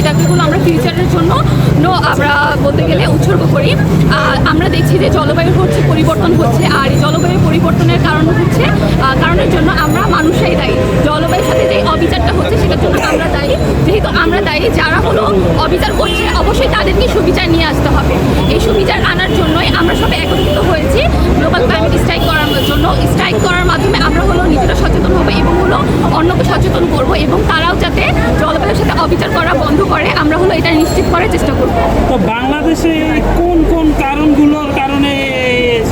সেটাকে হলো আমরা ফিউচারের জন্য আমরা বলতে গেলে উৎসর্গ করি। আমরা দেখছি যে জলবায়ুর হচ্ছে পরিবর্তন হচ্ছে, আর এই জলবায়ু পরিবর্তনের কারণের জন্য আমরা মানুষরাই দায়ী। জলবায়ুর সাথে যে অবিচারটা হচ্ছে সেটার জন্য আমরা দায়ী। যেহেতু আমরা দায়ী, যারা হলো অবিচার করছে অবশ্যই তাদেরকে সুবিচার নিয়ে আসতে হবে। এই সুবিচার আনার জন্যই আমরা সবাই একত্রিত হয়েছি গ্লোবাল ক্লাইমেট স্ট্রাইক করার জন্য। স্ট্রাইক করার মাধ্যমে আমরা হলো নিজেরা সচেতন হবো এবং হলো অন্যকে সচেতন করব, এবং তারাও যাতে জলবায়ুর সাথে অবিচার করা বন্ধ করে আমরা হলো এটা নিশ্চিত করার চেষ্টা করব। তো বাংলাদেশে কোন কোন কারণগুলোর কারণে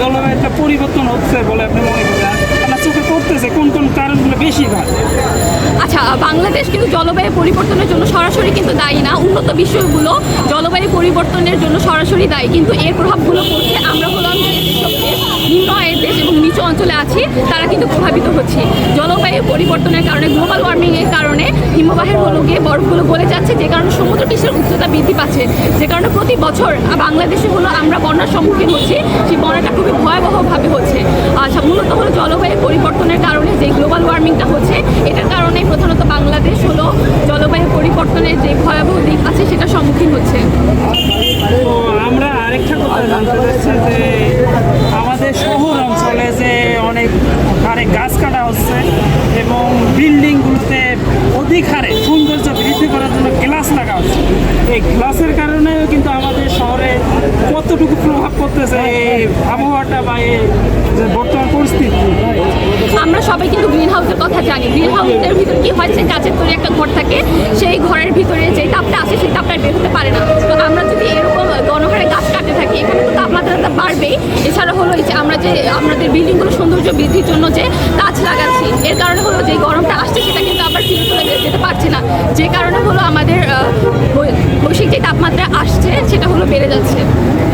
জলবায়ুটা পরিবর্তন হচ্ছে বলে আপনি মনে করেন? আপনার চোখে পড়তেছে কোন কোন কারণগুলো বেশিরভাগ? আচ্ছা, বাংলাদেশ কিন্তু জলবায়ু পরিবর্তনের জন্য সরাসরি কিন্তু দায়ী না। উন্নত বিশ্বগুলো জলবায়ু পরিবর্তনের জন্য সরাসরি দায়ী, কিন্তু এর প্রভাবগুলো পড়ছে আমরা হলাম যে নিম্ন আয়ের দেশ এবং নিচু অঞ্চলে আছি, তারা কিন্তু প্রভাবিত হচ্ছে। জলবায়ু পরিবর্তনের কারণে, গ্লোবাল ওয়ার্মিংয়ের কারণে হিমবাহের হলো গিয়ে বরফগুলো গলে যাচ্ছে, যে কারণে সমুদ্র পৃষ্ঠের উচ্চতা বৃদ্ধি পাচ্ছে, যে কারণে প্রতি বছর বাংলাদেশে হলো আমরা বন্যার সম্মুখীন হচ্ছি। সেই বন্যাটা খুবই ভয়াবহভাবে হচ্ছে। আচ্ছা, মূলত হলো জলবায়ু পরিবর্তনের কারণে যে গ্লোবাল ওয়ার্মিংটা হচ্ছে, এটার কারণে প্রধানত বাংলাদেশ হলো জলবায়ু পরিবর্তনের যে ভয়াবহ দিক আছে সেটার সম্মুখীন হচ্ছে। তো আমরা আরেকটা কথা জানতে চাচ্ছি যে আমাদের শহর অঞ্চলে যে অনেক হারে গাছ কাটা হচ্ছে এবং বিল্ডিংগুলোতে অধিক হারে সৌন্দর্য বৃদ্ধি করার জন্য গ্লাস লাগা হচ্ছে। এই গ্লাসের কারণেও কিন্তু আমাদের শহরে কতটুকু প্রভাব পড়তেছে এই আবহাওয়াটা বা এই যে বর্তমান পরিস্থিতি? আমরা সবাই কিন্তু গ্রিন হাউসের কথা জানি। গ্রিন হাউসের ভিতরে কি হচ্ছে, গাছের তৈরি একটা ঘর থাকে, সেই ঘরের ভিতরে যে তাপটা আসে সেই তাপটা বের হতে পারে না। তো আমরা যদি এরকম গণহারে গাছ কাটতে থাকি, এখানে তো তাপমাত্রাটা বাড়বেই। এছাড়া হলো এই যে আমরা যে আমাদের বিল্ডিংগুলো সৌন্দর্য বৃদ্ধির জন্য যে গাছ লাগাচ্ছি, এর কারণে হলো যে গরমটা আসছে সেটা কিন্তু আবার ফিরে চলে যেতে পারছে না, যে কারণে হলো আমাদের বৈশ্বিক যে তাপমাত্রা আসছে সেটা হলো বেড়ে যাচ্ছে।